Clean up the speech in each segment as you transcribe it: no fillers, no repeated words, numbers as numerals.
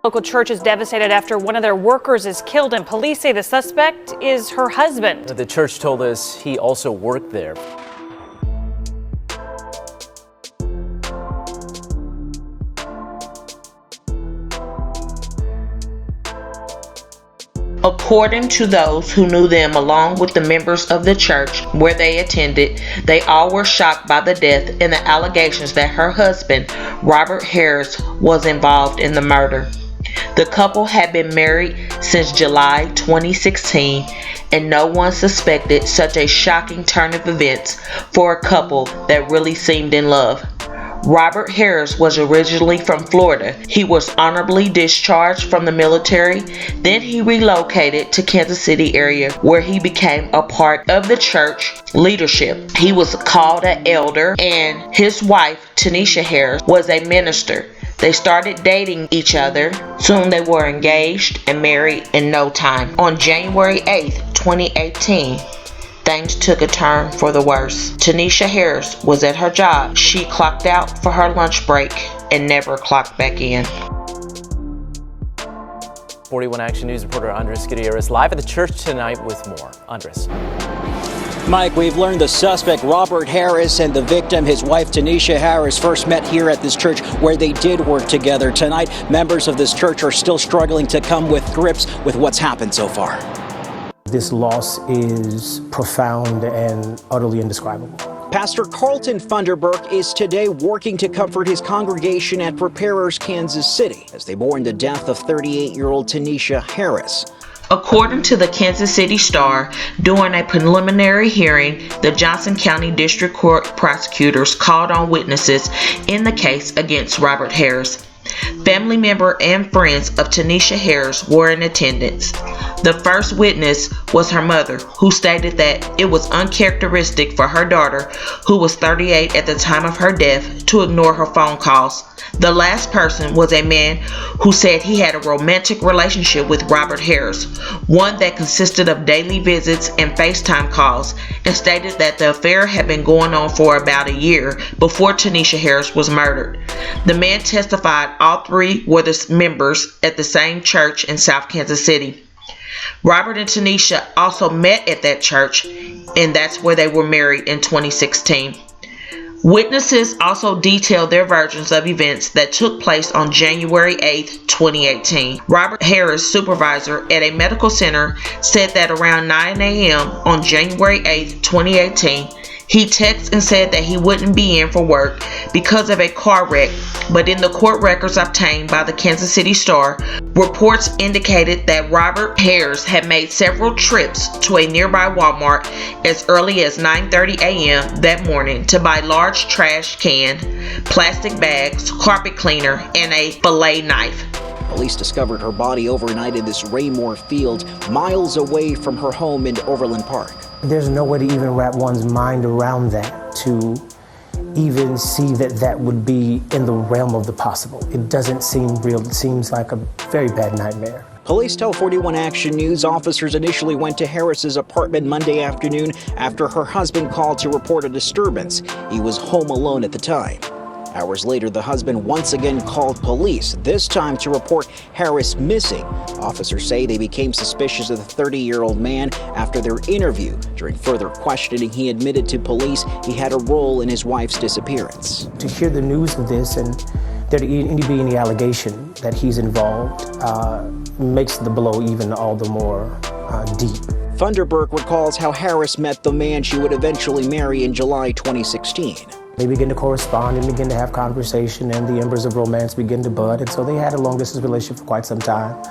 Local church is devastated after one of their workers is killed, and police say the suspect is her husband. The church told us he also worked there. According to those who knew them, along with the members of the church where they attended, they all were shocked by the death and the allegations that her husband, Robert Harris, was involved in the murder. The couple had been married since July 2016, and no one suspected such a shocking turn of events for a couple that really seemed in love. Robert Harris was originally from Florida. He was honorably discharged from the military. Then he relocated to Kansas City area where he became a part of the church leadership. He was called an elder, and his wife, Tanisha Harris, was a minister. They started dating each other. Soon they were engaged and married in no time. On January 8th, 2018, things took a turn for the worse. Tanisha Harris was at her job. She clocked out for her lunch break and never clocked back in. 41 Action News reporter Andres Gutierrez live at the church tonight with more. Andres. Mike, we've learned the suspect, Robert Harris, and the victim, his wife, Tanisha Harris, first met here at this church where they did work together. Tonight, members of this church are still struggling to come with grips with what's happened so far. This loss is profound and utterly indescribable. Pastor Carlton Funderburk is today working to comfort his congregation at Preparers, Kansas City, as they mourn the death of 38-year-old Tanisha Harris. According to the Kansas City Star, during a preliminary hearing, the Johnson County District Court prosecutors called on witnesses in the case against Robert Harris. Family member and friends of Tanisha Harris were in attendance. The first witness was her mother, who stated that it was uncharacteristic for her daughter, who was 38 at the time of her death, to ignore her phone calls. The last person was a man who said he had a romantic relationship with Robert Harris, one that consisted of daily visits and FaceTime calls, and stated that the affair had been going on for about a year before Tanisha Harris was murdered. The man testified all three were the members at the same church in South Kansas City. Robert and Tanisha also met at that church, and that's where they were married in 2016. Witnesses also detailed their versions of events that took place on January 8, 2018. Robert Harris, supervisor at a medical center, said that around 9 a.m. on January 8, 2018, he texted and said that he wouldn't be in for work because of a car wreck, but in the court records obtained by the Kansas City Star, reports indicated that Robert Harris had made several trips to a nearby Walmart as early as 9:30 a.m. that morning to buy large trash can, plastic bags, carpet cleaner, and a fillet knife. Police discovered her body overnight in this Raymore field, miles away from her home in Overland Park. There's no way to even wrap one's mind around that, to even see that that would be in the realm of the possible. It doesn't seem real. It seems like a very bad nightmare. Police tell 41 Action News officers initially went to Harris's apartment Monday afternoon after her husband called to report a disturbance. He was home alone at the time. Hours later, the husband once again called police, this time to report Harris missing. Officers say they became suspicious of the 30-year-old man after their interview. During further questioning, he admitted to police he had a role in his wife's disappearance. To hear the news of this and there to be any allegation that he's involved makes the blow even all the more deep. Funderburk recalls how Harris met the man she would eventually marry in July 2016. They begin to correspond and begin to have conversation, and the embers of romance begin to bud, and so they had a long-distance relationship for quite some time.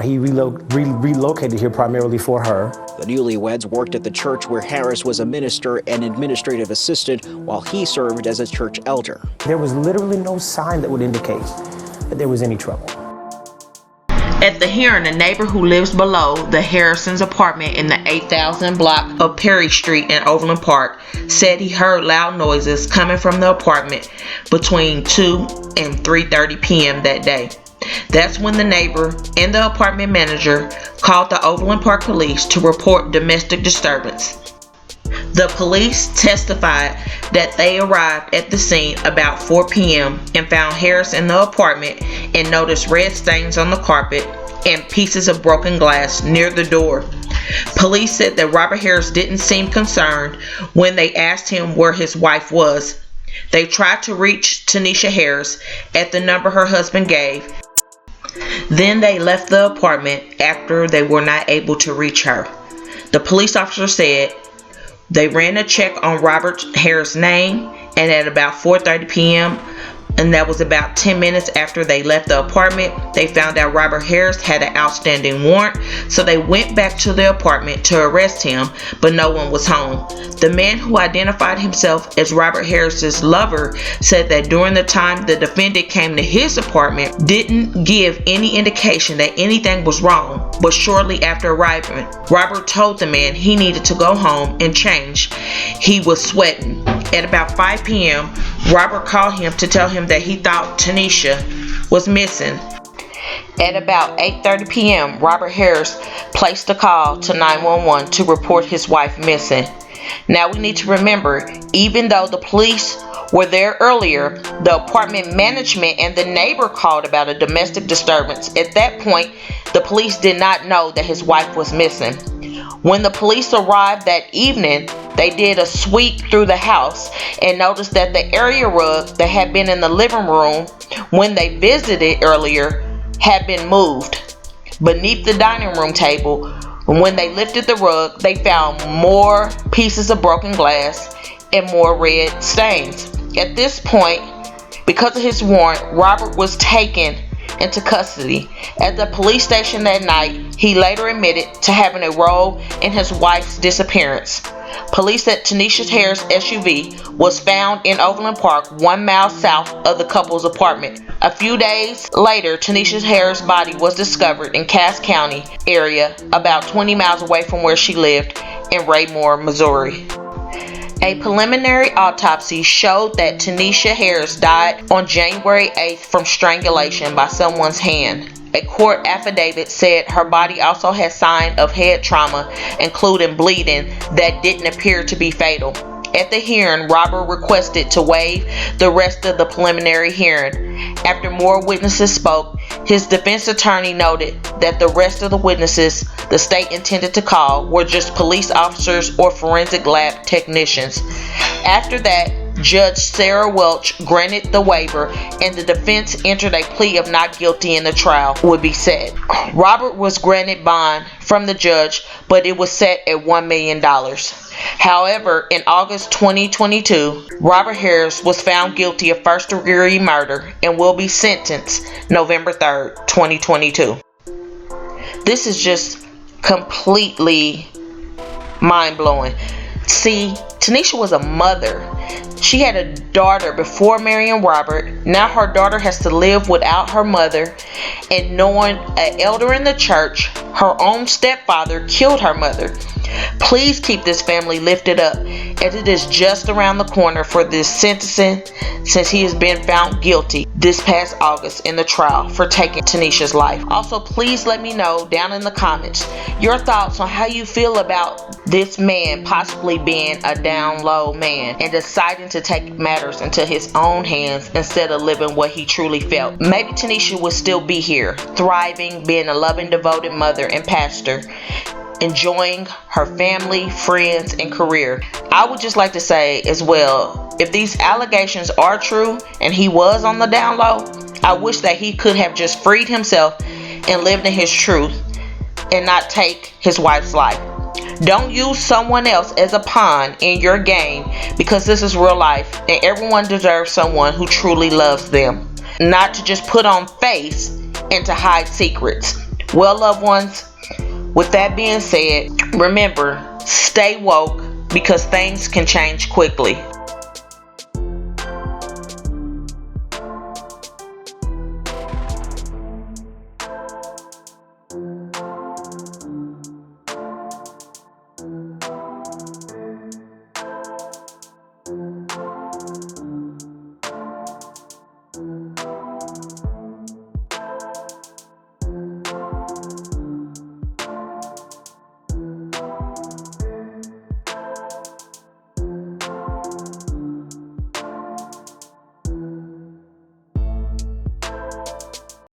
He relocated here primarily for her. The newlyweds worked at the church where Harris was a minister and administrative assistant while he served as a church elder. There was literally no sign that would indicate that there was any trouble. At the hearing, a neighbor who lives below the Harrison's apartment in the 8000 block of Perry Street in Overland Park said he heard loud noises coming from the apartment between 2 and 3:30 p.m. that day. That's when the neighbor and the apartment manager called the Overland Park police to report domestic disturbance. The police testified that they arrived at the scene about 4 p.m. and found Harris in the apartment and noticed red stains on the carpet and pieces of broken glass near the door. Police said that Robert Harris didn't seem concerned when they asked him where his wife was. They tried to reach Tanisha Harris at the number her husband gave. Then they left the apartment after they were not able to reach her. The police officer said they ran a check on Robert Harris' name, and at about 4:30 p.m., and that was about 10 minutes after they left the apartment, they found out Robert Harris had an outstanding warrant, so they went back to the apartment to arrest him, but no one was home. The man who identified himself as Robert Harris's lover said that during the time the defendant came to his apartment, didn't give any indication that anything was wrong, but shortly after arriving, Robert told the man he needed to go home and change. He was sweating. At about 5 p.m., Robert called him to tell him that he thought Tanisha was missing. At about 8:30 p.m., Robert Harris placed a call to 911 to report his wife missing. Now we need to remember, even though the police were there earlier, the apartment management and the neighbor called about a domestic disturbance. At that point, the police did not know that his wife was missing. When the police arrived that evening, they did a sweep through the house and noticed that the area rug that had been in the living room when they visited earlier had been moved. Beneath the dining room table, when they lifted the rug, they found more pieces of broken glass and more red stains. At this point, because of his warrant, Robert was taken into custody. At the police station that night, he later admitted to having a role in his wife's disappearance. Police said Tanisha Harris' SUV was found in Overland Park, 1 mile south of the couple's apartment. A few days later, Tanisha Harris' body was discovered in Cass County area, about 20 miles away from where she lived in Raymore, Missouri. A preliminary autopsy showed that Tanisha Harris died on January 8th from strangulation by someone's hand. A court affidavit said her body also had signs of head trauma, including bleeding, that didn't appear to be fatal. At the hearing, Robert requested to waive the rest of the preliminary hearing. After more witnesses spoke, his defense attorney noted that the rest of the witnesses the state intended to call were just police officers or forensic lab technicians. After that, Judge Sarah Welch granted the waiver, and the defense entered a plea of not guilty and the trial would be set. Robert was granted bond from the judge, but it was set at $1 million. However, in August 2022, Robert Harris was found guilty of first-degree murder and will be sentenced November 3rd, 2022. This is just completely mind-blowing. See, Tanisha was a mother. She had a daughter before marrying Robert. Now her daughter has to live without her mother, and knowing an elder in the church, her own stepfather, killed her mother. Please keep this family lifted up, as it is just around the corner for this sentencing, since he has been found guilty this past August in the trial for taking Tanisha's life. Also, please let me know down in the comments your thoughts on how you feel about this man possibly being a down low man and deciding to take matters into his own hands instead of living what he truly felt. Maybe Tanisha would still be here, thriving, being a loving, devoted mother and pastor, enjoying her family, friends, and career. I would just like to say as well, if these allegations are true and he was on the down low, I wish that he could have just freed himself and lived in his truth and not take his wife's life. Don't use someone else as a pawn in your game, because this is real life and everyone deserves someone who truly loves them, not to just put on face and to hide secrets. Well, loved ones, with that being said, remember, stay woke, because things can change quickly.